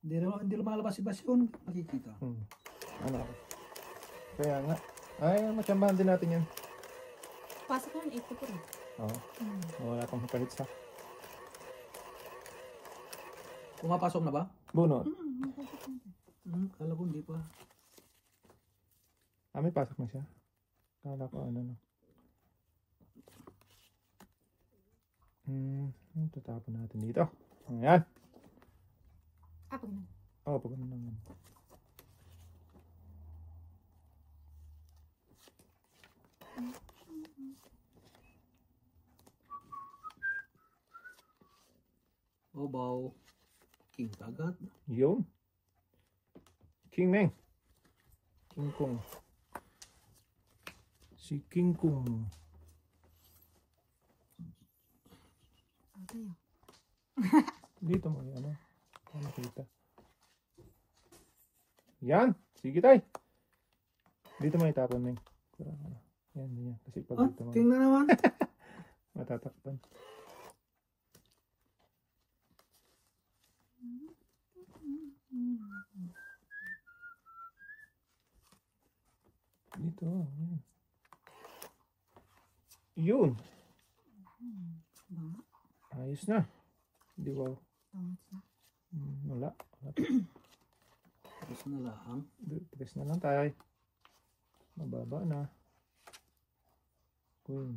Hindi lumalabas si Basyon. Nakikita. Ano? Kaya nga. Ay, matsambahan din natin yan. Pasok ko ng 8 ko rin. Oo. Wala kang kahit sa. Pumapasok na ba? Bunot. Kala ko hindi pa. May pasok na siya. Kala ko ano no. Tatapon natin dito. Ayan. Pag na. Oo, pag ano naman. Obaw. King kagat. Yun. King Meng. King Kong. Si King Kong. Tayo. Dito mo yan. Nakita. Yan. Sige tayo. Dito mo itapon, Meng. Yan, yan. Kasi pag dito mo. King na naman. Matatakpan. Dito. Yan. Yun. Ayos na. Di ba? Wala. Tapos na lang. Tres na lang tayo. Mababa na. Queen.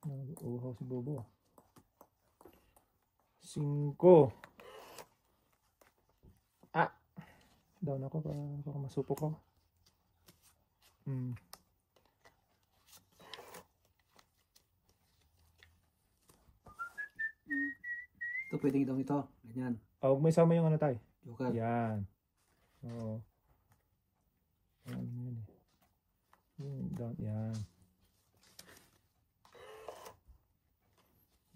Nag-uhaw si Bobo. 5. Down ako para masupok ko. Ito pwedeng itong ito. Ganyan. Huwag may sama yung ano tayo. Joker. Yan. Oo. Yan, yun eh. Down, yan.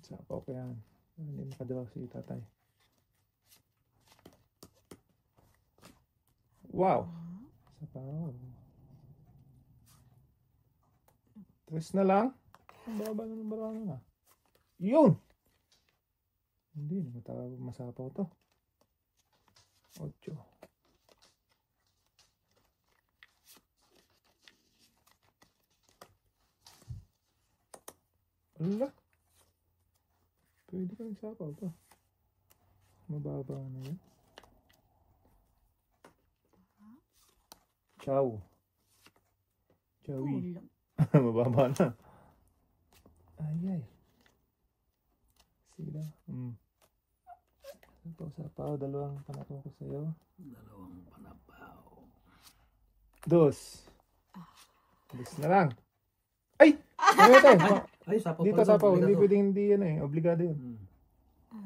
Sapaw ko yan. Hindi makadalaw si tatay. Wow! Sapaw. Tres na lang. Ang baba na ng barang na. Yun! Hindi, masapaw to. 8. Ala. Pwede ka nagsapaw to. Mababa na yun. Chow. Chowi. Mababa na. Ay. Sila. Sapaw. Dalawang panapaw ko sa'yo. Dalawang panapaw. 2. 2 na lang. Ay! Ano tayo? Ay, sapaw Dito pala. sapaw. Hindi pwedeng hindi yan eh. Obligado yun.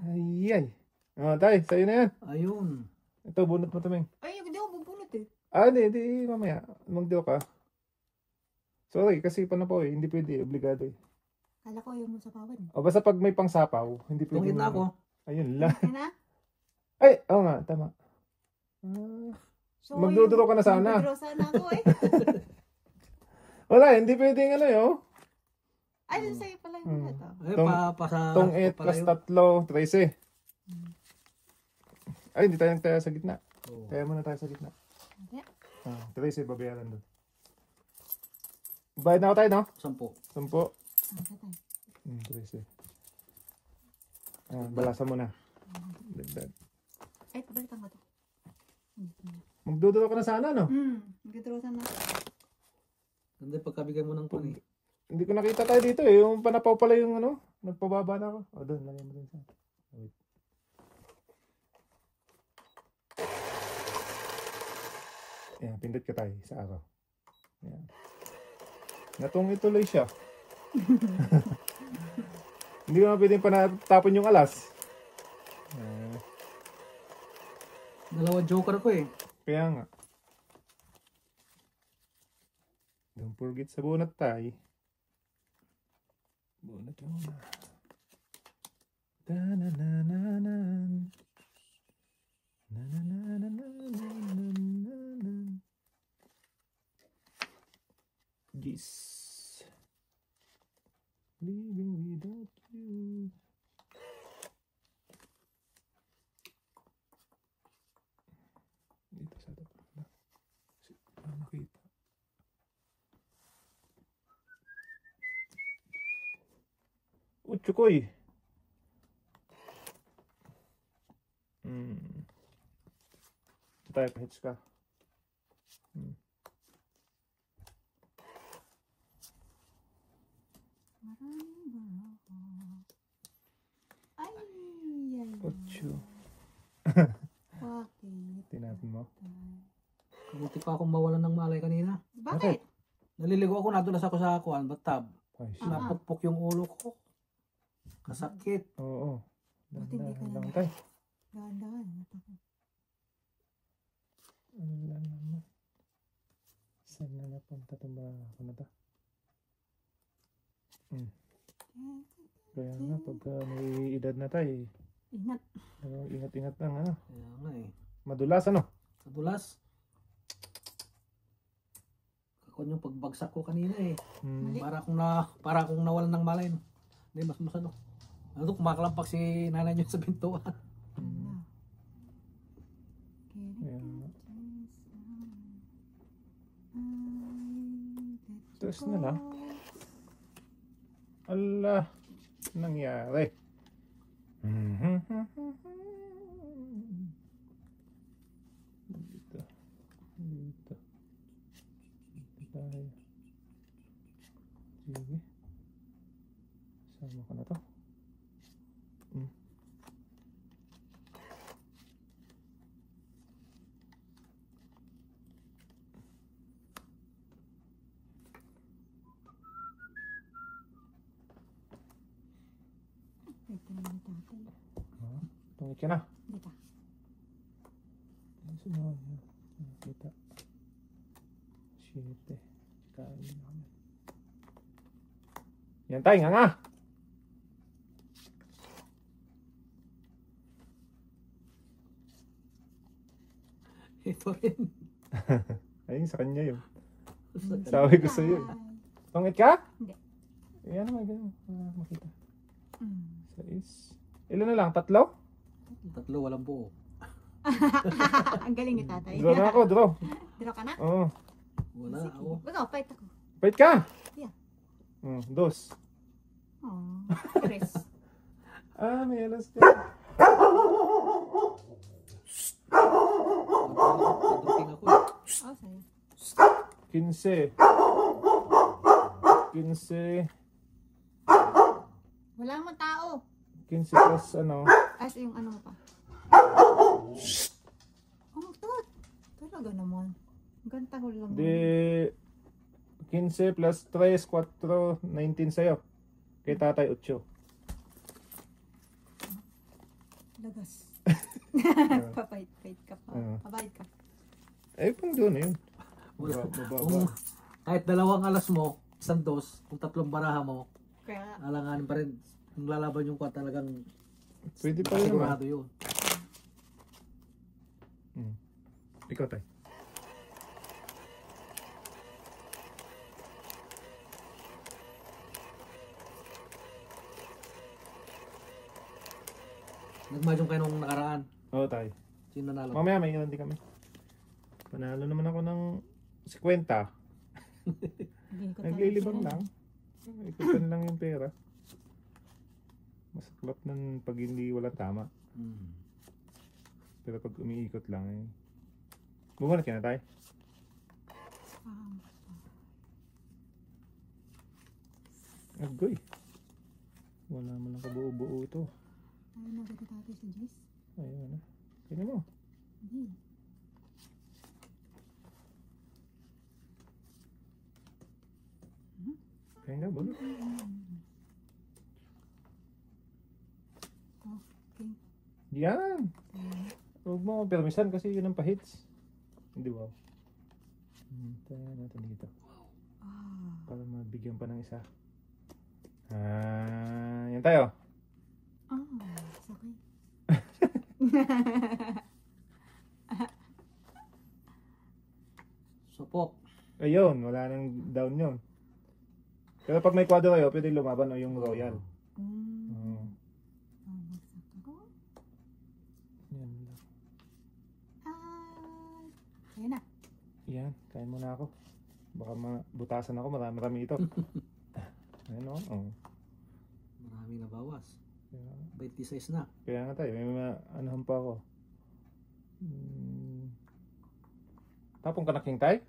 Ay. Tayo. Sa'yo na yan. Ayun. Ito, bunot mo tuming. Ay, hindi ako bubunot eh. Hindi. Mamaya. Magdiyo ka. Sorry, kasi panapaw eh. Hindi pwede. Obligado eh. Kala ko yung sa pawan. O basta pag may pangsapaw, hindi pwede. Tungin na ako. Ayun lang. Okay na? Ay, oo nga. Tama. So, Magduduro ka na sana. Magduduro sana ako eh. Wala, hindi pwedeng ano yun. Ay, sa'yo pala yung ito. Ay, Tong 8 plus 3, 13. Ay, hindi tayo nagtaya sa gitna. Kaya muna tayo sa gitna. Okay. 13, babayaran doon. Bayad na ako tayo, no? 10. 13. Balasan mo na. Dagdag. Ay, pabalitan ko to. Magduduro ka na sana, no? Magduduro sana. Ganda pagkabigay mo ng puni. Hindi ko nakita tayo dito eh. Yung panapaw pala yung ano. Nagpababa na ako. O, doon. Lagyan mo doon sa. Wait. Ayan, pindot ka tayo sa araw. Ayan. Natungi tuloy siya. Hindi ko na pwedeng panatapon yung alas. Dalawa joker ko eh. Kaya nga. Don't forget sa bunot tayo. Bunot muna. Da-na-na-na-nan. Na-na-na-na-na-na-na-na. Gis. Living without you. Dito sa tapat na. Kasi para makita. Utsukoy. Ito tayo, pa-hits ka. Ay, ay. Utsu. Bakit? Tinapin mo. Kamuti pa akong mawalan ng malay kanina. Bakit? Naliligo ako, nadulas ako sa kuan, bathtub. Ay, shit. Napukpok yung ulo ko. Kasakit. Oo. Buti hindi ka Lang na- tayo. Dahan-dahan. Natakot. Wala naman. Saan na napunta itong ako na to? Kaya nga, pagka may edad na tayo, Ingat. ingat-ingat lang, ano? Kaya nga eh. Madulas, ano? Nadulas. Kakon yung pagbagsak ko kanina eh. Hmm. Mali. Para akong nawalan ng malay. No? Hindi, mas ano. Ano to, kumakalampak si nanay niyo sa pintuan. Ano? Kaya nga. Tapos na lang. Ala, nangyari. Dito. Dito. Dito tayo. Sige. Sama ka na to. Ito naman tatay. Tungit ka na. Dito. Sumunod na. Nakita. Shit eh. Kain din namin. Yan tayo nga nga. Ito rin. Ayun sa kanya yun. Sa- Sabi ko sa'yo. Tungit ka? Hindi. Yan naman ganun. Makita. Mm. 6. Ilan na lang? 3? Tatlo, walang buo. Ang galing ni tatay. Draw na ako, draw. Draw ka na? Oo. Wala Sige. ako. Ikaw, fight ako. Wait ka! Yeah. 2. Oh, Chris. May alas ka. Nagduting ako eh. Oh, sa'yo. 15. 15. Wala mo tao. 15 plus ano. As yung ano mo pa. Oh, tot. Talaga naman. Ganta ko lang. Di 15 plus 3, 4, 19 sa'yo. Kay tatay 8. Lagas. Papait ka pa. Oo. Papait ka. Pang doon yun. Wala. Baba. Kung kahit dalawang alas mo, isang dos, kung tatlong baraha mo, Kaya, alanganin pa rin. Kung lalaban yung kwan talagang Pwede pa rin naman. sigurado yun. Ikaw tay. Nagmajong kayo nung nakaraan. Oo tay. Sino nanalo? Mamaya may ilan din kami. Panalo naman ako ng 50. hindi ko Naglilibang lang. Ikutan lang yung pera. Masaklap ng pag hindi wala tama. Pero pag umiikot lang eh. Bumunot ka na tayo. Agoy. Wala man lang kabuo-buo ito. Ayaw na ba tatay sa Jess? Ayun na. Kaya mo. Hindi. Kaya nga, bulot. Okay. Yan. Huwag mo permisan kasi yun ang pahits. Hindi wow. Tayo natin dito. Ah. Para mabigyan pa ng isa. Yan tayo. Sakay. Supok. Ayun, wala nang down yun. Pero pag may kwadro kayo, pwede lumaban o yung royal. Mm. Bagsak ako. Yan lang. Ayan na. Yan, kain muna ako. Baka mabutasan ako, marami-rami ito. Ayan o. Oh. Marami na bawas. Kaya, 26 na. kaya nga tayo, may mga anuhan pa ako. Tapong ka na king tay?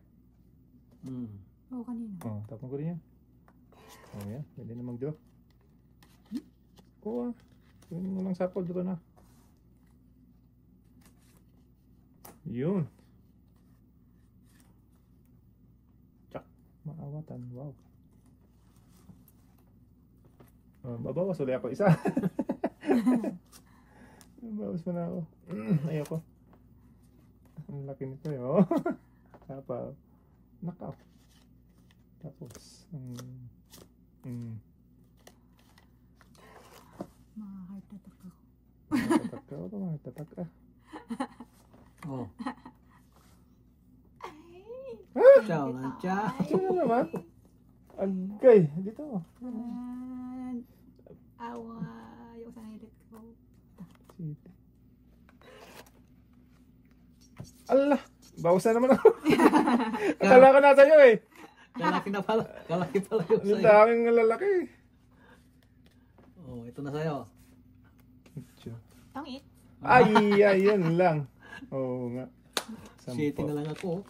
Oo, kanina. Oo, tapong ko rin yan. Oo yan, pwede na mag-draw. Oo ah, pwede mo lang sapol, draw na. Yun. Tsak, maawatan, wow. Babawas ulit ako isa. Babawas mo na ako. Ayoko. Ang laki nito eh, oh. Tapos, knockout. Tapos, Mga heart attack ako. Tatak ka, o tatak ka. Oh. Ay! Ciao na, ciao. Sino naman? Agay, dito. Awa. Yung sa hilit ko. Siti. Allah! Bawas na naman ako. Akala ko na sa'yo eh. Kalaki na pala. Kalaki pala yung Ang sa'yo. daming lalaki. Oh, ito na sa'yo. Pangit. Ay, ayun lang. Oo nga. Shitty na lang ako.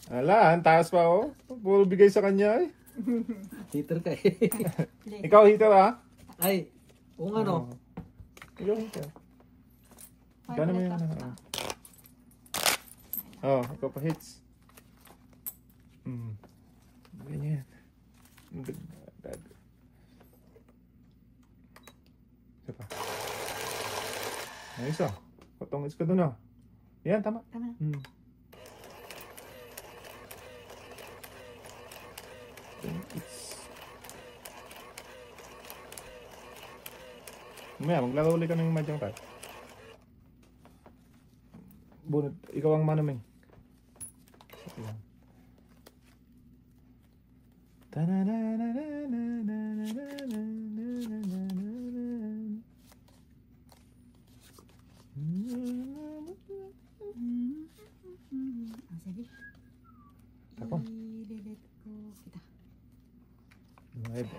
Ala, ang taas pa oh. Puro bigay sa kanya eh. Hitter ka eh. Ikaw hitter ha? Ay, kung ano. Ikaw hitter. Gano'n mo yun ano? Oh, ikaw pa hits. Ganyan. Isa pa. Ayos ah. Patongits ka dun ah. Yan, tama. Tama na. Mamaya, maglaro ulit ka ng Mahjong card. Bunot, ikaw ang manaming. Ayan. Sige. Tapon. Ililit ko kita. Right.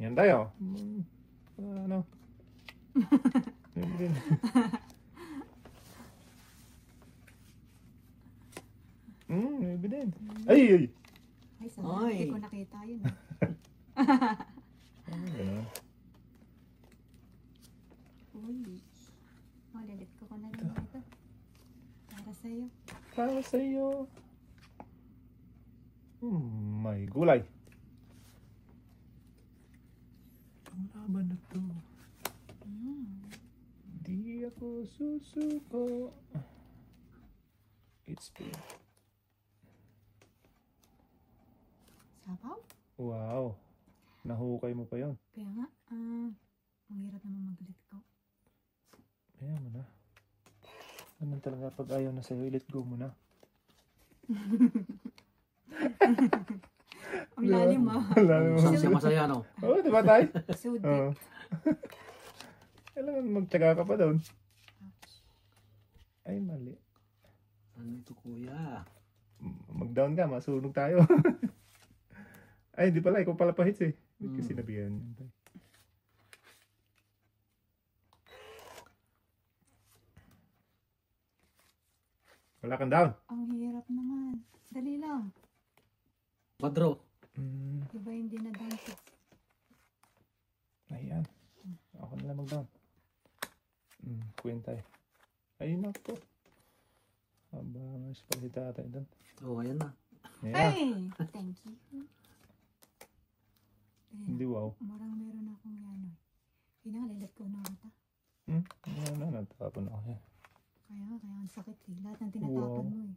Yan tayo. Ano? Yan din. Maybe din. Ay, ay. Ay, sana. Ay. Hindi ko nakita yun. Ganun. Uy. Malilit ko na rin ito. Para sa'yo. Para sa iyo. May gulay. Ang laban na to. Di ako susuko. It's big. Sabaw? Wow. Nahukay mo pa yon. Kaya nga, ang hirap naman mag-let go. Kaya mo na. Ganun talaga pag ayaw na sa'yo, let go mo na. Ang lalim ah. Lalim mo. Saan siya masaya, no? Oo, di ba tayo? So deep. Oo. Kailangan magtyaga ka pa doon. Ay, mali. Ano ito, kuya? Mag-down ka, masunog tayo. Ay, hindi pala. Ikaw pala pa hits eh. Ba't kasi sinabihan yun? Wala kang down. Ang hirap naman. Dali lang. Padro. Diba hindi na down to? Ayan. Ako na lang mag-down. Kwenta eh. Ayun ako. Aba, mas pala si tatay doon. Oh, ayan na. Ayan. Ay! Thank you. Hindi wow. Marang meron akong ano. Pinakalilat ko na kita. Ano, natapon ako yan. Kaya ang sakit eh. Lahat ng tinatapan mo eh.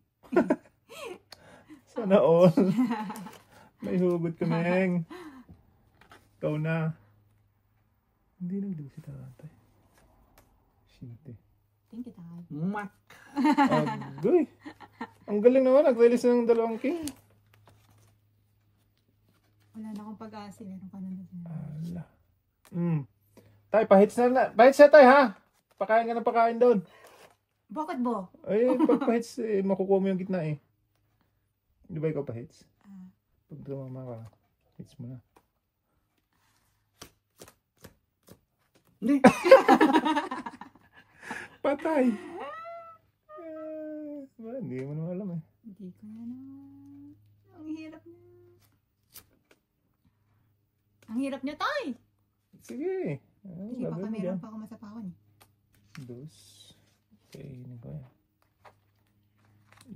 Sana all. May hugot ka, Meng. Ikaw na. Hindi nagdaw si tatay. Shit eh. Thank you, Tay. Mak. Agoy. Ang galing naman. Nag-release ng dalawang king. Wala na akong pag-asa. Meron ka na doon. Ala. Tay, pahits na. Pahits na, tay, ha? Pakain ka ng pakain doon. Bakit bo? Ay, pag pahits, makukuha mo yung gitna eh. Di ba ikaw pahits? Ah, Pag tumama ka, hits mo na. Hindi. Patay! Hindi mo naman alam eh. hindi ko na naman. Ang hirap na. Ang hirap niya, tay! Sige. Hindi pa Gagawin mo meron dyan. pa ako masapawan eh. Dos. Kainin ko yan.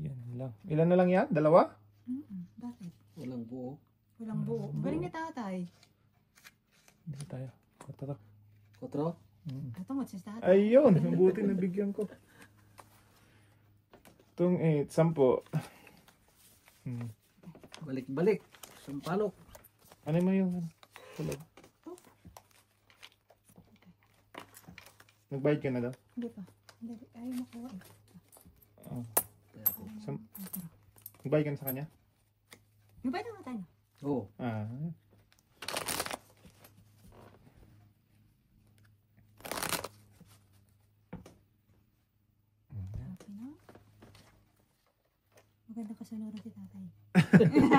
Yan lang. Ilan na lang yan? Dalawa? Bakit? Walang buo. Walang buo. Galing ni tatay. Dito tayo. Kota to. Kotro. Atong si tatay. Ayun! Mabuti nabigyan ko. Itong 8, 10. Balik-balik. Sampalok. Ano mo yung tulog? Nagbayad ka na daw? Hindi pa. Hindi. Ayaw makuha eh. Oh. Nagbayad ka na sa kanya? Nabay na tayo. Oo. Ah. Okay na. Maganda kasunod si tatay.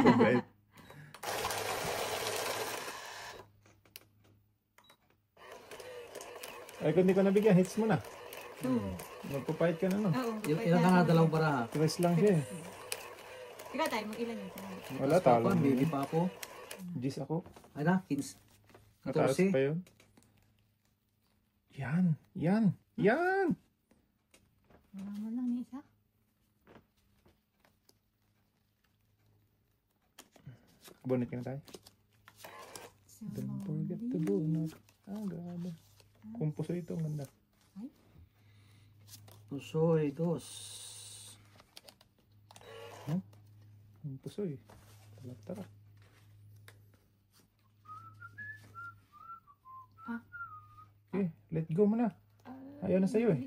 Mabait. Ay, kung hindi ko nabigyan, hits mo na. Oo. Magpapahit ka na, no? Oo. Ilan ka nga dalawang baraha? Tres lang siya eh. Ikaw tayo, mag-ilan yun. Wala, talo Pa, mo baby yun. pa ako. Gis ako. Ay na, 15. Mataas 14. pa yun. Yan. Yan. Yan. Wala mo lang ni isa. Bonnet ka na tayo. So, Don't forget the bonnet. Ah, grabe. Kung puso ito, ang ganda. Pusoy, dos. Ang puso eh. Tara. Ah. Okay, let go mo na. Ayaw na sa'yo eh.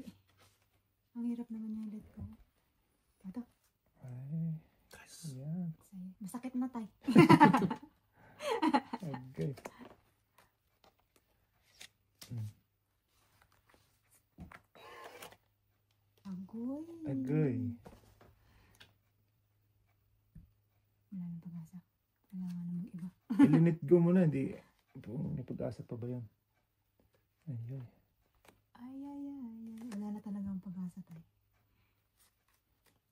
Ang hirap naman yung let go. Ito. Ay, yan. Sa'yo. Masakit na tayo. Okay. Agoy. Agoy. Wala nang pag-asa. Kailangan naman iba. Ilinit go mo na, hindi. May pag-asa pa ba yun? Ayun. Ay. Wala na talaga ang pag-asa tayo.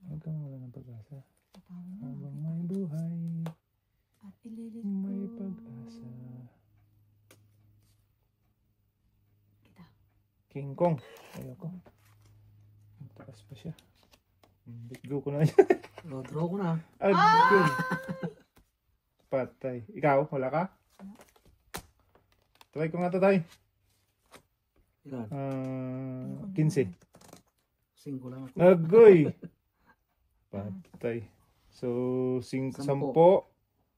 Huwag kang wala ng pag-asa. Tatawin na. Habang may buhay, At ililit ko. may pag-asa. Kita. King Kong. Ayoko. Mataas pa siya. Let go ko na yan. Draw ko na. Agad. Patay. Ikaw, wala ka? Try ko nga to, tay. Ilan? 15. 5 lang ako. Agoy! Patay. So, 10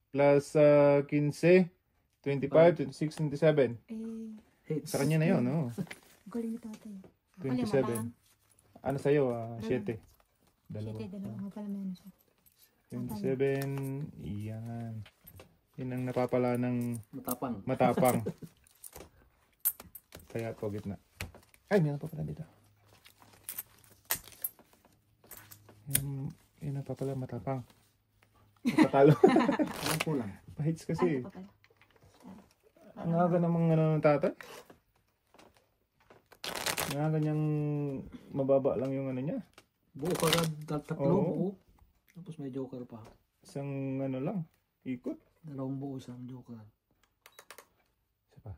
plus 15, 25, 26, 27. Hits. Sa kanya na yun, no? Galing ni tatay. 27. Ano sa'yo? 7. Dalawa. Dalawa. Mapala meron siya. 27. Yan. Yan ang napapala ng Matapang. matapang. Kaya po gitna. Ay, meron pa pala dito. Yan ang papala matapang. Matatalo. Ilan ko lang. Pahits Ay, kasi. pa pala. Ang aga namang ano ng tatay. Ang aga niyang mababa lang yung ano niya. Buo ka tatlo, Oo. buo. Tapos may joker pa. Isang ano lang. Ikot. Dalawang buo, isang joker. Isa pa.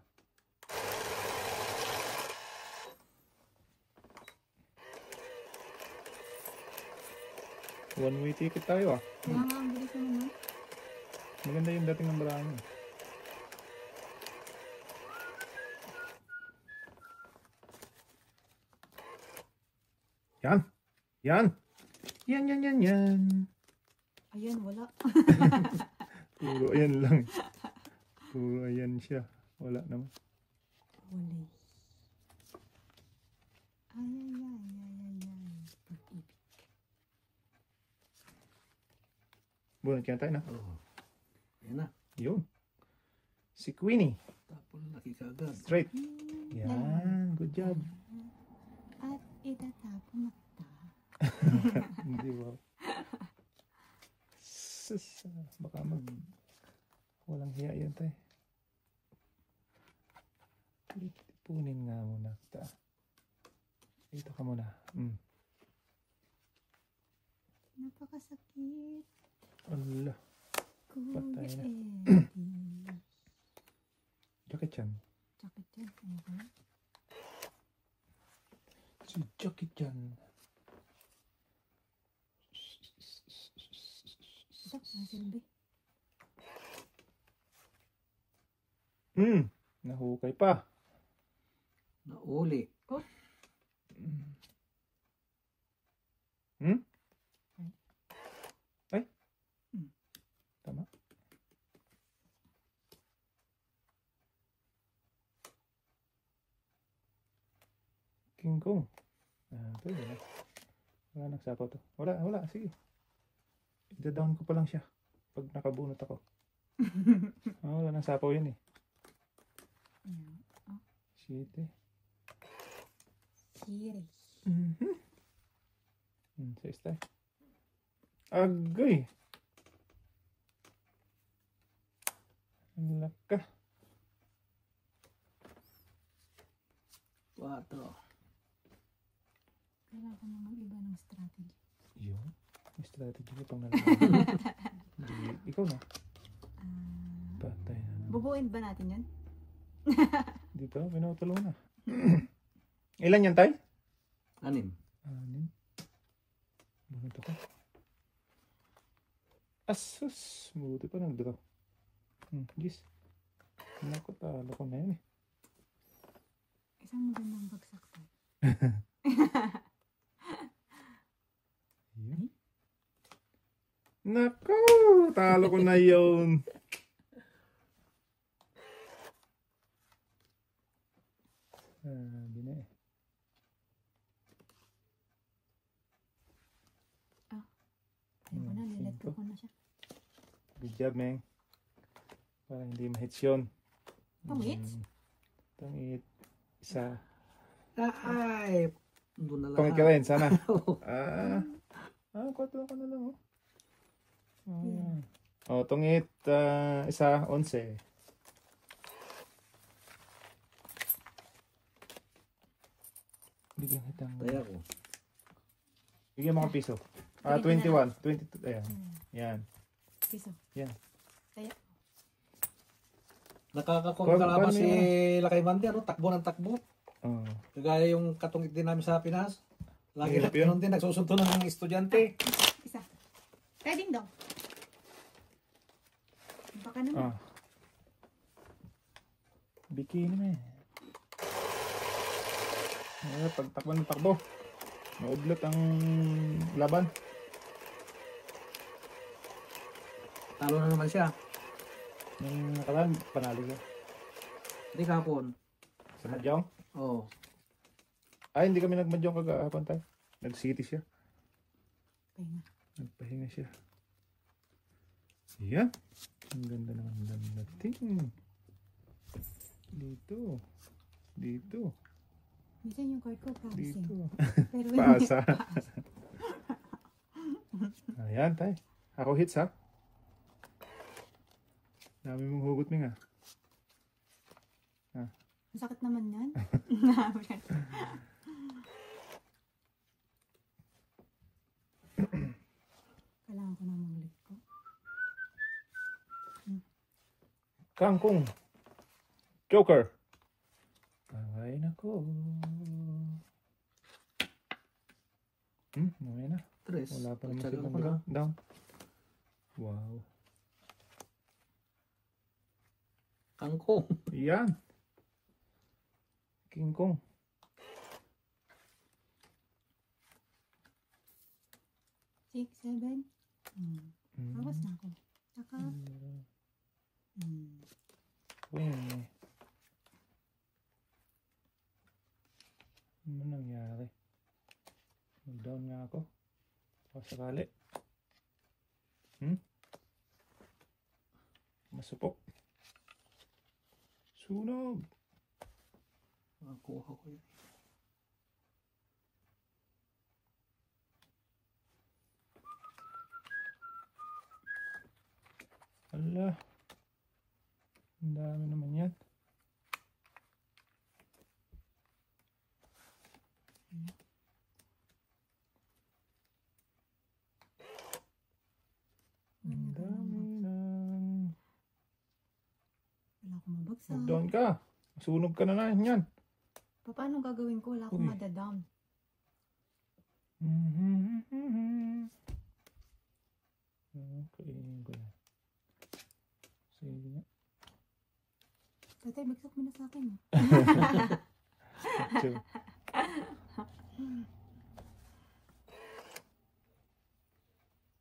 One way ticket tayo ah. Kaya nga, ang bilis naman. Maganda yung dating ng barangay. Yan. Yan. Yan. Ayun, wala. Puro ayan lang. Puro ayan siya. Wala naman. Huli. Ay. Pag-ibig. Bunot kaya tayo na. Oo. Ayan na. Yun. Si Queenie. Tapos laki kagad. Straight. Yan. Good job. At itatapon mata. Hindi ba? Sus, baka walang hiya yan tayo. Ipunin nga muna kita. Dito ka muna. Napakasakit. Allah. Kuya Patay na. Eddie. Jackie Chan. Sakit yan. Okay. Si Jackie Chan. Ito, nasilbi. Nahukay pa. Nauli. Ay? Tama. King Kong. Pwede na. Wala nagsapaw to. Wala. Sige. Ida-down ko pa lang siya. Pag nakabunot ako. Wala nang sapaw yan eh. Ayan. Oh, Shit eh. siri. Sa istay. Agay. Ang laka. 4. Kailangan ko na mag-iba ng strategy. Yun. May strategy ka pang nalaman. Ikaw na. Patay na naman. Bubuin ba natin yan? Dito, pinutulong na. Ilan yan, tay? 6. 6. Bunot ako. Asus! Buti pa nag-draw. Gis. Naku, talo ko na yun eh. Isang magandang bagsak to. Yun. Naku! Talo ko na yun. Sabi na eh. Ayoko na, nilet ko na siya. Good job, Meng. Para hindi ma-hits yun. Pang-hits? Pang-hit. Isa. Ay! Doon na lang. Pang-hit ka rin, sana. Kwatro ka na lang, oh. Tungit, isa, 11. Bigyan kitang... Taya ko. Bigyan mo kang piso. 21. 22. Ayan. Yan. Piso. Yan. Kaya, Nakakakontraba Paano si yun? Lakay Bande, ano? Takbo ng takbo. Oh. Kagaya yung katungit din namin sa Pinas. Lagi Hirap na yun. ganun din, nagsusunto ng estudyante. isa. Pwedeng daw. Baka naman. Bikini mo eh. Pagtakbo ng takbo. Maudlot ang laban. Talo na naman siya. Yung nakaraan, panalo siya. Hindi kahapon. Sa Madyong? Oo. Ay, hindi kami nagmadyong kagahapon tayo. Nag-city siya. Pahinga. Nagpahinga siya. Yan. Ang ganda naman ng dating. Dito. Dito. Minsan yung card ko promising. Dito. Pero Paasa. Ayan tayo. Ako hits ha. Dami mong hugot mi nga. Ang sakit naman yan. Kailangan ko na mag-let ko. Kangkong. Joker. Ay nako. Mamaya na. 3. Wala pa naman Tsaga silang ko na. down. Wow. Kangkong. Yan. King Kong. Six, seven. Awas na ako. Saka, Weh. Ano nangyari? Mag-down nga ako. Baka sakali. Masupok. Sunog. Nakuha ko yun. Ala. Ang dami naman yan. Ang dami ng... Wala akong mabagsak. Mag-down ka. Masunog ka na yan. Paano gagawin ko? Wala akong Uy. madadown. Okay, ko yan. Sige nga. Tatay, bagsak mo na sa akin. Ito.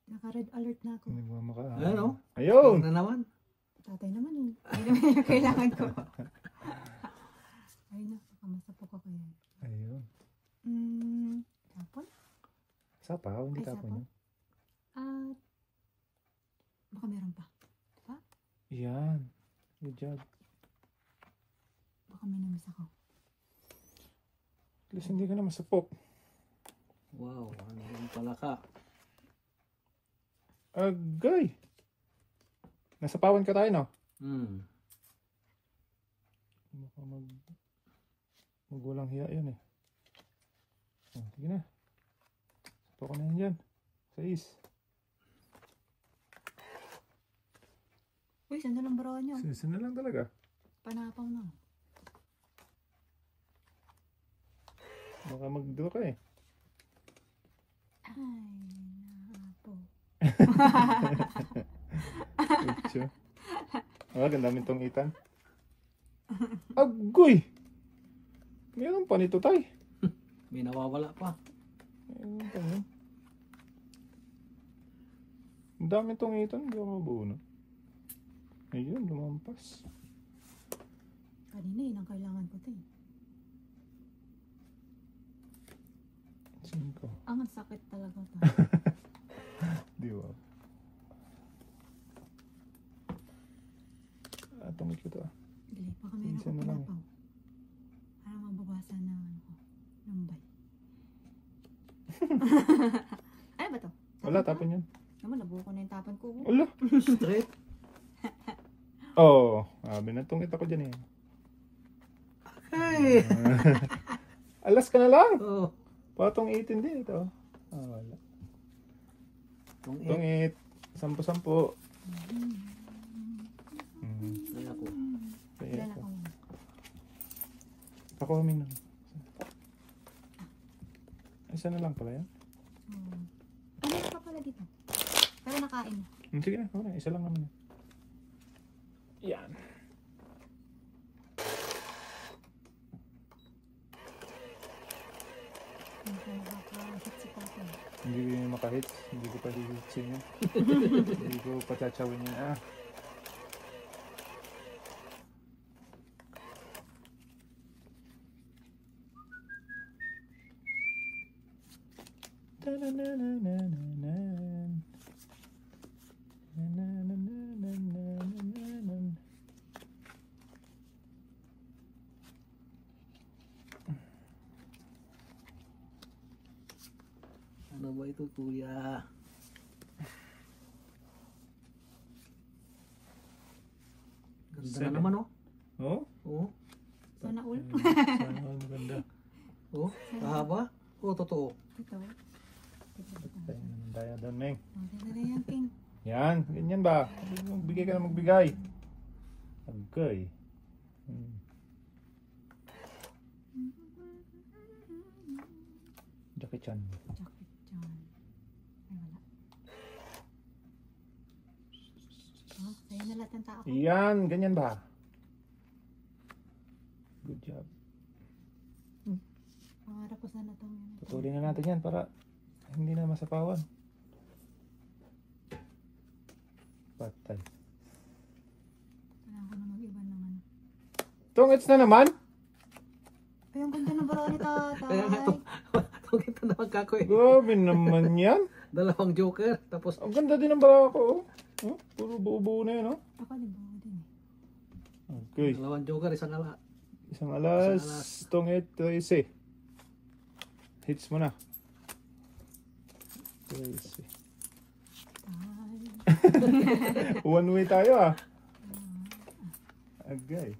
Naka-red alert na ako. Nagmamaka. Ayun, oh. Ayun! Na naman. Tatay naman eh. Ay naman yung kailangan ko. Ay na, nakamasapok ako yan. Ayun. Tapon? Sapaw, hindi Ay, tapon sapaw. yun. At baka meron pa. Yan. Good job. Baka may namiss ako. At least hindi ka na masapok. Wow, ano yung pala ka? Agay! Nasapawan ka tayo, no? Baka magwalang hiya yun eh. Oh, sige na. Sapaw ko na yan dyan. 6. Uy, saan na lang barawan nyo? Sisa na lang talaga. Panapaw na. Baka mag-draw ka eh. Ay, naapo. Ucho. Ah, ganda tong itan. Agoy! Meron pa nito tay. May nawawala pa. Meron pa yun. Ang dami tong itan. Hindi ako mabuo. Ayun, lumampas. Kanina yun ang kailangan ko ito eh. 5. Ang sakit talaga ito. Di ba? Tungit ko to ah. Dili, baka meron Isa ko na lang eh. panapaw. Para mabawasan ng lumbay. Ano ba to? Wala, tapon yun. Naman, nabuo ko na yung tapon ko. Wala. Straight. Oo. Binatungit ako dyan eh. Hey! Alas ka na lang. Oh. Patong 18 din ito. Wala. Itong Tungit. 10-10. Kaya ako. Kaya Ilan ito. ako muna. Pakuha min. Isa na lang pala yan. Ano pa pala dito? Pero nakain na. Sige na. Wala. Isa lang naman. Yan. Hindi ko nakaka-hit si Papa. Hindi ko yung makahits. Hindi ko pa hihitsin yun. Hindi ko patsachawin yun. Ano ba ito, kuya? Ganda na 7. naman, oh. Oh? Oh. Sana all. Sana all maganda. Oh. Kahaba. Oh, totoo. Ito. Tayo naman tayo doon, Meng. Maganda na yan, King. Yan, ganyan ba? Magbigay ka na magbigay. Okay. Jackie Chan. Jacket dyan. Ay, wala. Oh, sa'yo na lahat ng tao ko. Yan, ganyan ba? Good job. Pangarap ko sana itong Putulin na natin yan para hindi na masapawan. Patay. kailangan ko na mag-iba ng ano. Tungits na naman? Ay, ang ganda ng barawan ni Kaya nga ito. tatay. Itong kita naman kako eh. Grabe naman yan. Dalawang joker. Tapos, Ang ganda din ng bara ko. Oh. Oh, puro buo-buo na yan. Oh. Ako din ba din eh. Okay. Dalawang joker, isang ala. Isang alas. Isang alas. Tongit 13. Hits mo na. 13. One way tayo ah. Agay.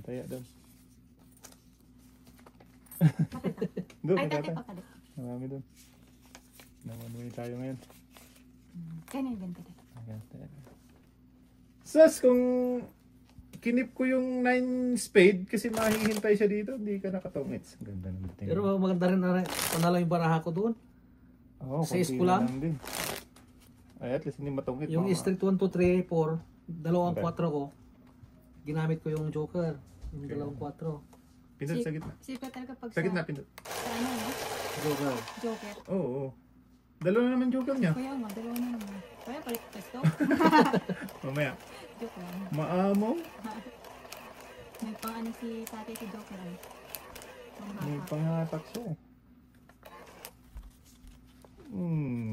Taya doon. Doon, Ay, may tatay tatay. pakalit. Marami doon. Na one way tayo ngayon. Ganyan, ganyan. Sas, kung kinip ko yung 9 spade kasi mahihintay siya dito, hindi ka nakatongits. Ang ganda ng tingin. Pero maganda rin na panalo yung baraha ko doon. Oo, sa konti ko lang. na din. Ay, at least hindi matungkit. Yung mama. street 1, 2, 3, 4, dalawang Okay. 4 ko. Ginamit ko yung joker. Yung Okay. dalawang 4. Pindot sa gitna. Sipa talaga pag Sa gitna, pindot. sa ano, no? Joker. Joker. Oo, oo. Dalawa na naman joker niya. Kaya nga, dalawa na naman. Kaya palit pesto. Mamaya. Joke lang. Maamo. May pang ano si tatay si Joker. Ano? May panghatak siya eh.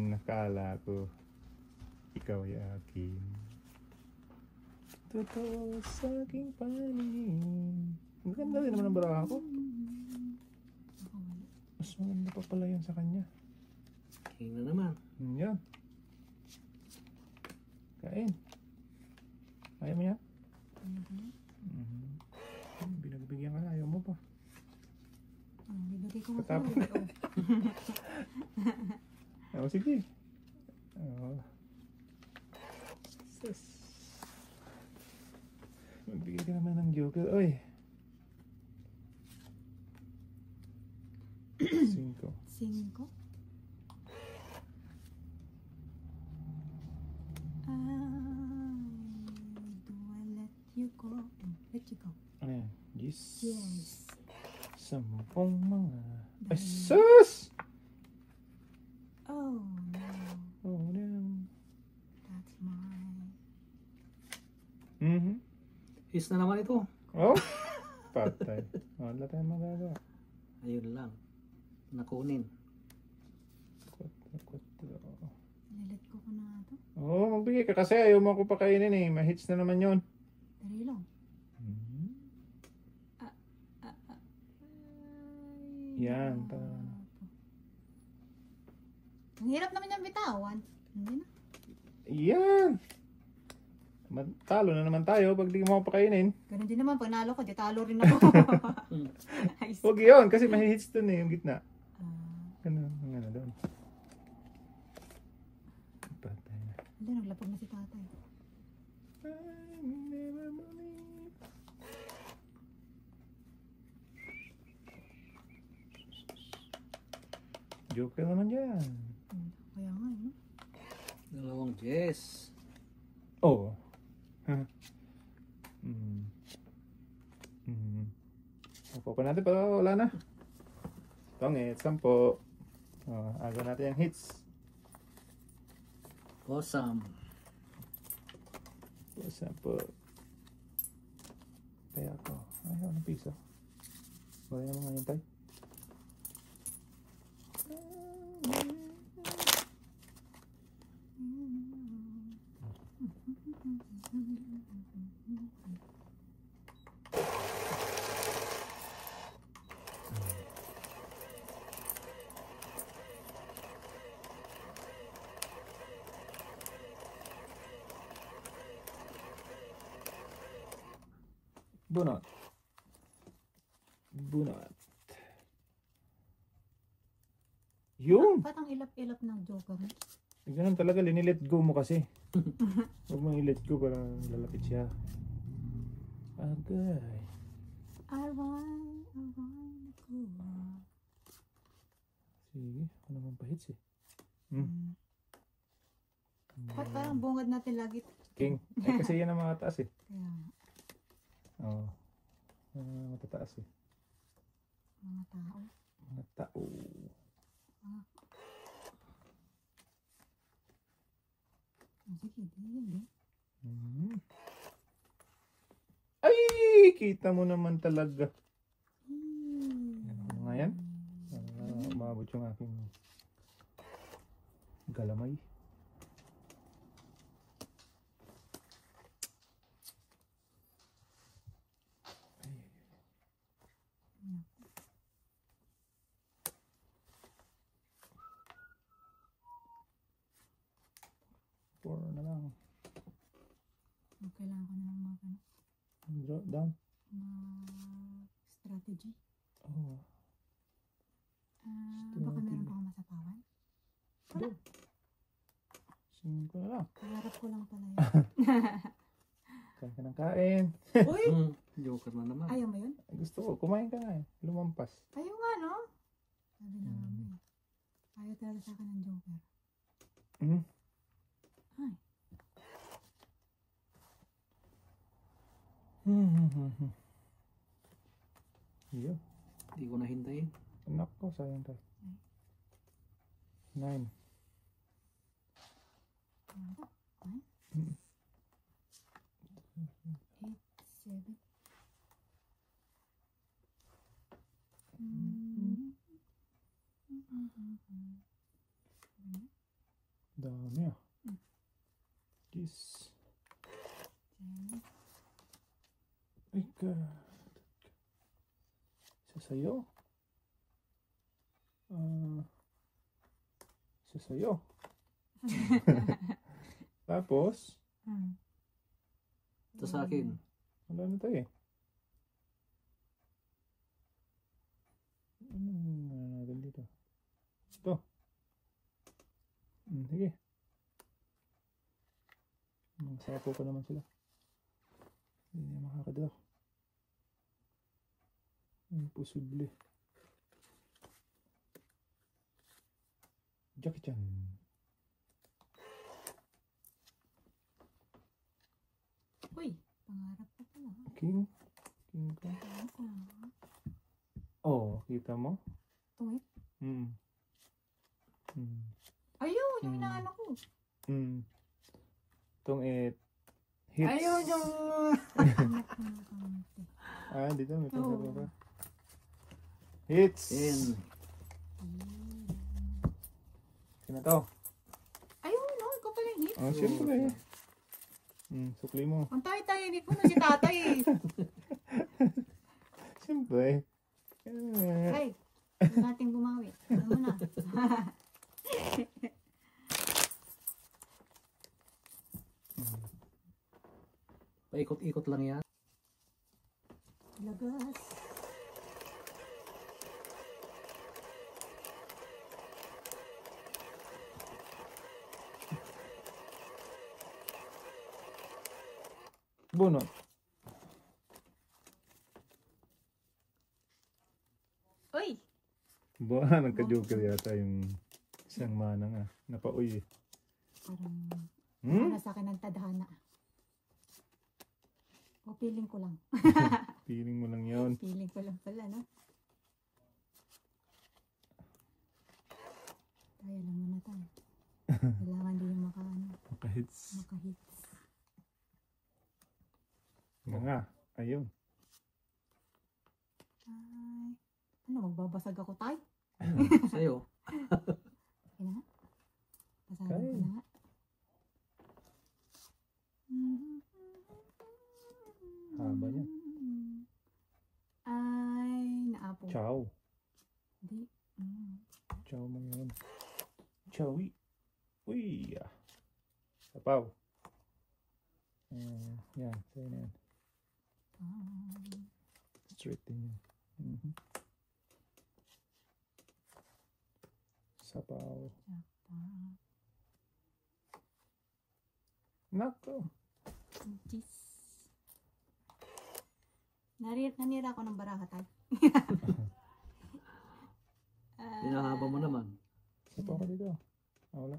Nakala ko. Ikaw ay akin. Totoo sa aking paningin. Ang ganda din naman ang baraha ko. Mas maganda pa pala yan sa kanya. King na naman. Yan. Kain. Ayaw mo yan? Binagbigyan ka na. Ayaw mo pa. Bibigay ko nga Patapos. sa'yo. Sige. Sus. Magbigay ka naman ng joker. Oy. 5. 5. Do I let you go? Let you go. Ayan. Yes. Yes. 10 mga. Ay, sus! Oh no. Oh, no. That's mine. His na naman ito. Oh? Patay. Wala tayong magagawa. Ayun lang. Nakunin. 4. Nilet ko na nga ito. Oh, magbigay ka kasi ayaw mo ako pakainin eh. Mahits na naman yun. Dali lang. Yan. Ang hirap naman yung bitawan. Hindi na. Yan. Talo na naman tayo pag di mo ako pakainin. Ganun din naman. Pag nalo ko, di talo rin ako. Ay, Huwag yun kasi mahihits dun eh yung gitna. Ah, Ganun. Ano doon. Patay na. hindi, naglapag na si tatay. Joker naman yan. Kaya nga, no? Dalawang Jess. Oh. Upo pa natin pero wala na. Tongit, 10. Aga natin yung hits. Awesome. 10. Kaya ako. Ayaw ng piso. Wala naman ngayon tayo. Bunot. Bunot. Yun! Ba't ang ilap-ilap ng Joker? Ganun talaga, linilet go mo kasi. Huwag mong i-let go para lalapit siya. Agay. Aray ko. Sige, ako naman pa-hits eh. Ba't parang bungad natin lagi? King. Eh kasi yan ang mga taas eh. Kaya, Oo. Matataas eh. mga tao. Mga tao. Sige, di yun eh. Ay! Kita mo naman talaga. Ano nga yan? Umabot yung aking galamay. Kailangan ko na ng mga ano, Draw down. mga strategy. Oh. Baka meron pa akong masapawan. Wala. Singin ko na lang. Pangarap ko lang pala yun. Kain ka ng kain. Uy! Joker na naman. Ayaw mo yun? Gusto ko, kumain ka nga eh. Lumampas. Ayaw nga, no? Sabi na nga mo eh. Ayaw talaga sa akin ng Joker. Hmm? Ay. Iyo. Hindi ko nahintayin. Anak ko, sayang tayo. 9. Ano ba? Ay? 8, 7. Dami ah. Kiss. Ay ka. Isa sa'yo. Isa sa'yo. Tapos, Ito sa akin. wala na tayo eh. Anong natin dito? Ito. Sige. Magsapo pa naman sila. Hindi na makakadala. Imposible. Jackie Chan. Uy, pangarap ko pala. King. King ko. Oh, kita mo? Tungit? Ayun, yung inaano ko. Itong hits. Ayun yung... Anak ko ng kaunti. Dito may Oo. pasabi pa. Hits. 10. Sino to? Ayun, no, ikaw pala yung hit. Siyempre. Sukli mo. Ang tayo-tayo ni ko na si tatay eh. Siyempre. Ay, hindi natin gumawi. Ano mo na? Paikot-ikot lang yan. Lagas. Bunot. Uy! Nagka-joker yata yung isang manang napauy eh. Parang Hmm? para sa akin nagtadhana. O feeling ko lang. Feeling mo lang yun. Feeling ko lang pala, no? Tayo lang muna tayo. Kailangan din yung Makahits. makahits. Nga. Ayun. Ay. Ano, magbabasag ako tayo? Sa'yo. Okay na nga. Basagan ko na nga. Haba niya. Ay, naapo. Chow. Hindi. Chow mo yun. Chowi. Uy. Sapaw. Yan. Sa'yo na yan. Straight din yan. Sapaw. Nako. Jeez. Nanira ko ng baraha tayo. Pinahaba mo naman. Sapaw ka dito. Wala.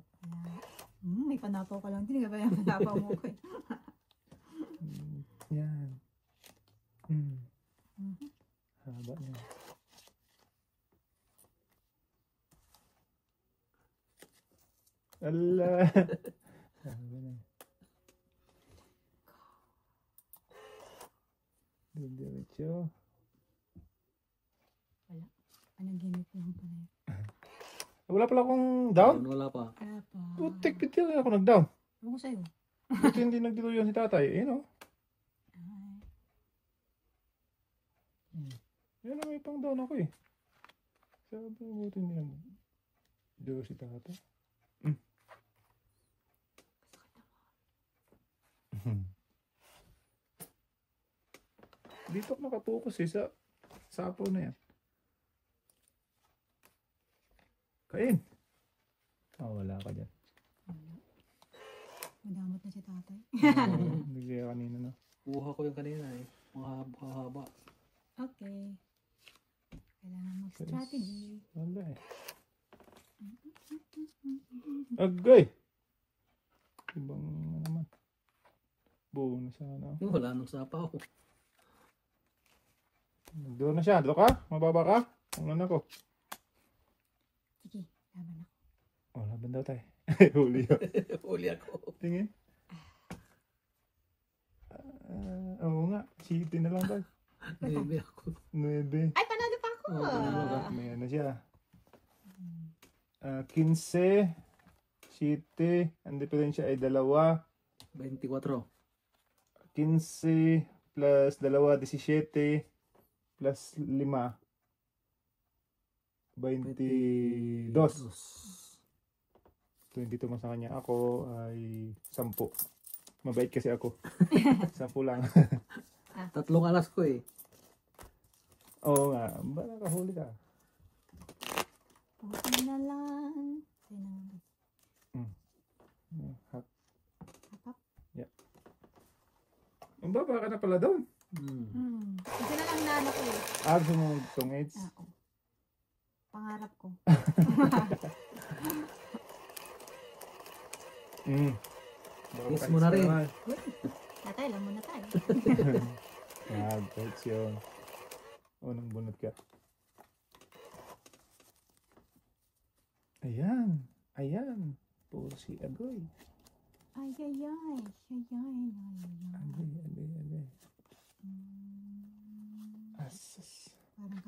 May panapaw ka lang. Hindi ka ba yung panapaw mo ko eh. Yan. Haba niya. Ala. Haba na. Diretso. Wala. Anong gimmick lang pala yun? Wala pala akong down? Wala pa. Wala pa. Putik, piti lang ako nag-down. Ano ko sa'yo? Buti hindi nagdiluyan si tatay. Ayun o. Yan na may pang down ako eh. Sabi mo buti hindi nagdiluyan si tatay. Dito ako nakapokus eh, sa sapo na yan. Kain. Oh, wala ka dyan. Madamot na si tatay. Hindi kaya kanina na. Kuha ko yung kanina eh. Mga haba. Okay. Kailangan mag-strategy. Wala eh. Agay! Ibang naman. Buo na sana. Wala nang sapaw. Doon na siya. Doon ka? Mababa ka? Ulan ako. Sige, laban ako. Oh, laban daw tayo. Huli yun. Huli ako. Tingin. Oo nga. City na lang tayo. Baby ako. 9. Ay, panalo pa ako! May ano siya. 15. 7. Ang diferensya ay 2. 24. 15 plus 2, 17 plus 5, 22. 22 mo sa kanya. Ako ay 10. Mabait kasi ako. 10 lang. Tatlong alas ko eh. Oo nga. Ba nakahuli ka? Okay na lang. Sa'yo na lang. Hap. Hap. Ang baba ka na pala doon. Ito na lang nalo ko eh. Gusto mo itong AIDS? Oo. Pangarap ko. Kiss mo na rin. Tatay, alam mo na tayo. Bites yun. Unang bunot ka. Ayan. Ayan. Puro si Agoy. Ay, ay, ay. Ay, ay, ay, ay. Agay. Asas. Parang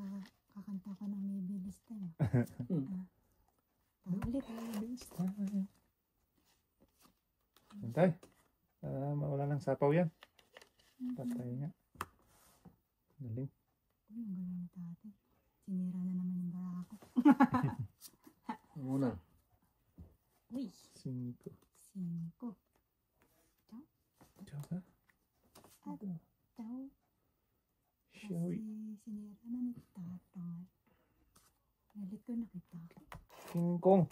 kakanta ko ng maybe this time. Ulit. Antay. Mawala ng sapaw yan. Patay nga. Galing. Uy, ang galing ni tatay. Sinira na naman yung barako. Muna. Uy, 5. 5. Tsaka. At daw. Shawi. Kasi sinira na ni tatay. Nalit ko na kita. King Kong.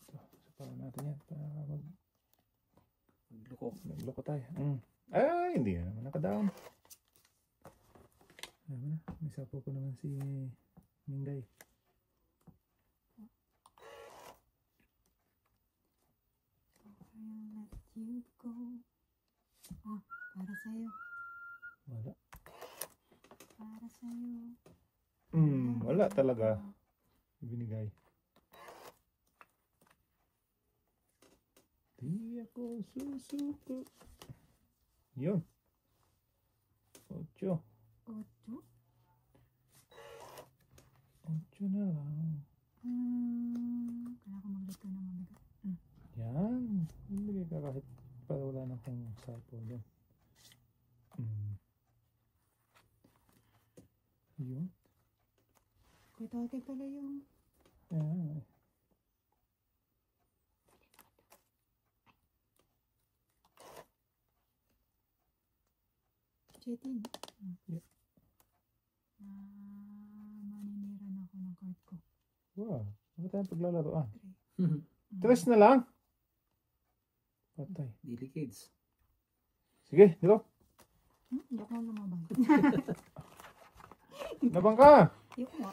Ito. Sapaw natin yan. Para magloko tayo. Ay, hindi na naman nakadown. Alam na. May sapaw ko naman si Mingay. I'll let you go. Para sa'yo. Wala. Para sa'yo. Wala talaga. Binigay. Di ako susuko. Yun. 8. 8. 8 na lang. Kailangan ko maglito ng mabigat. Yan. Bibigay ka kahit para wala na akong sapo doon. Yun. Kaya tatay pala yung... Yan. Chetin. Yeah. Maninira na ako ng card ko. Wow. Ano tayong paglalaroan? 3. 3 na lang. Patay. Dili kids. Sige, dito. Hindi ako lumabang. Labang ka. Yung nga.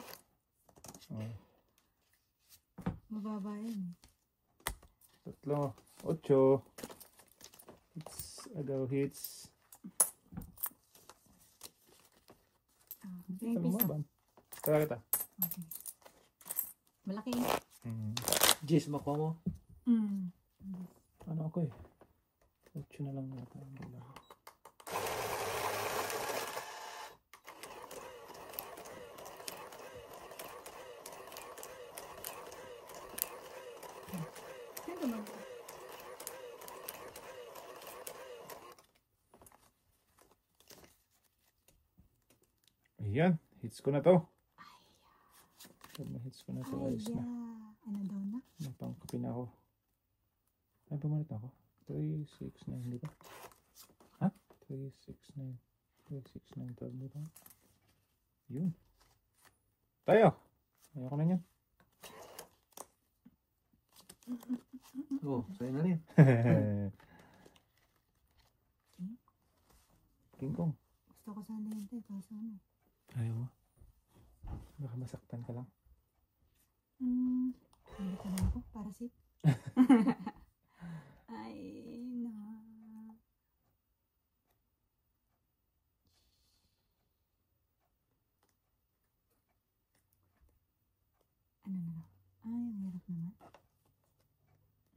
Mababa yan. 3. 8. Hits. Agaw hits. Yung pisa. Tara kita. Okay. Malaki. Jis, makuha mo. Ano ako eh. 8 na lang yata. Ano ba? Ayan. Hits ko na to. Pag na-hits ko na to, Ay, ayos na. ano daw na? May pangkapi na ako. Ay, pumalit na ako. 3, 6, 9, di ba? Ha? 3, 3, 6, 9. 3, 6, 9, 12 dito. Yun. Tayo. Ayoko na yan. Oh, sa'yo na rin. King Kong. Gusto ko sana yun tayo. Kaso ano. Ayaw mo. Baka masaktan ka lang. Hindi ko na ako. Parasit. Ay, na. Ano na lang? Ay, ang hirap naman.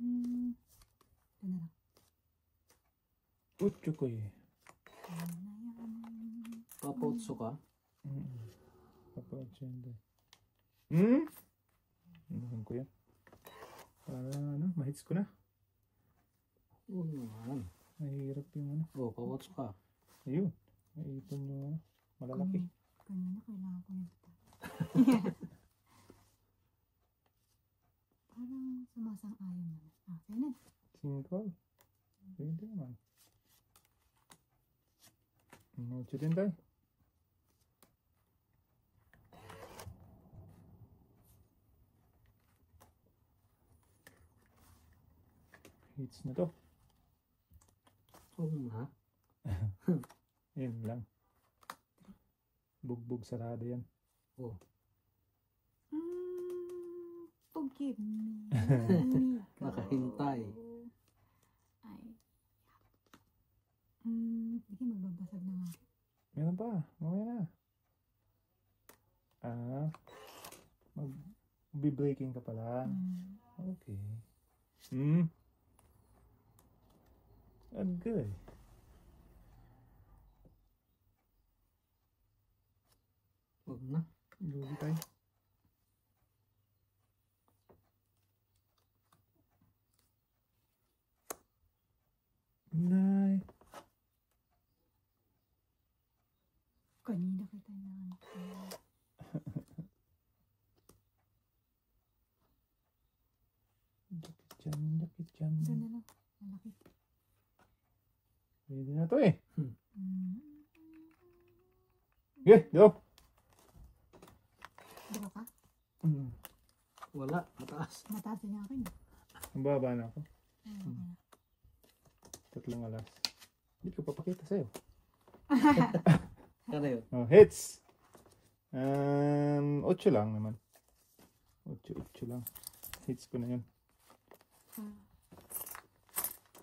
Ito na lang. Utso ko eh. Ano na yan? Papautso ka. Papautso yun doon. Inuhin ko yan. Para ano, mahits ko na. Oo naman. Mahirap yung ano. Oh, papautso ka. Ayun. Maipon yung ano. Malalaki. Kanina kailangan ko yung parang sumasang-ayon naman. Okay na. Simple. Pwede naman. Utso din tayo. Hits na to. Oo na. Yun lang. Bugbog sarado yan. Oh. Forgive me. Nakahintay. Ay. Sige, magbabasag na nga. Meron pa. Mamaya na. Mag-breaking ka pala. Okay. Agay. Huwag na. Lugi tayo. Nay. Kanina kita na. Jakit dyan. Doon na lang. Malaki. Pwede na to eh. Mm. Okay, go. Diba ka? Wala. Mataas. Mataas din yung akin. Ang baba na ako. Okay. 3 alas. Hindi ko papakita sa'yo. Kaya yun. Oh, hits. 8 lang naman. 8 lang. Hits ko na yun.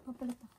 Papalit ako.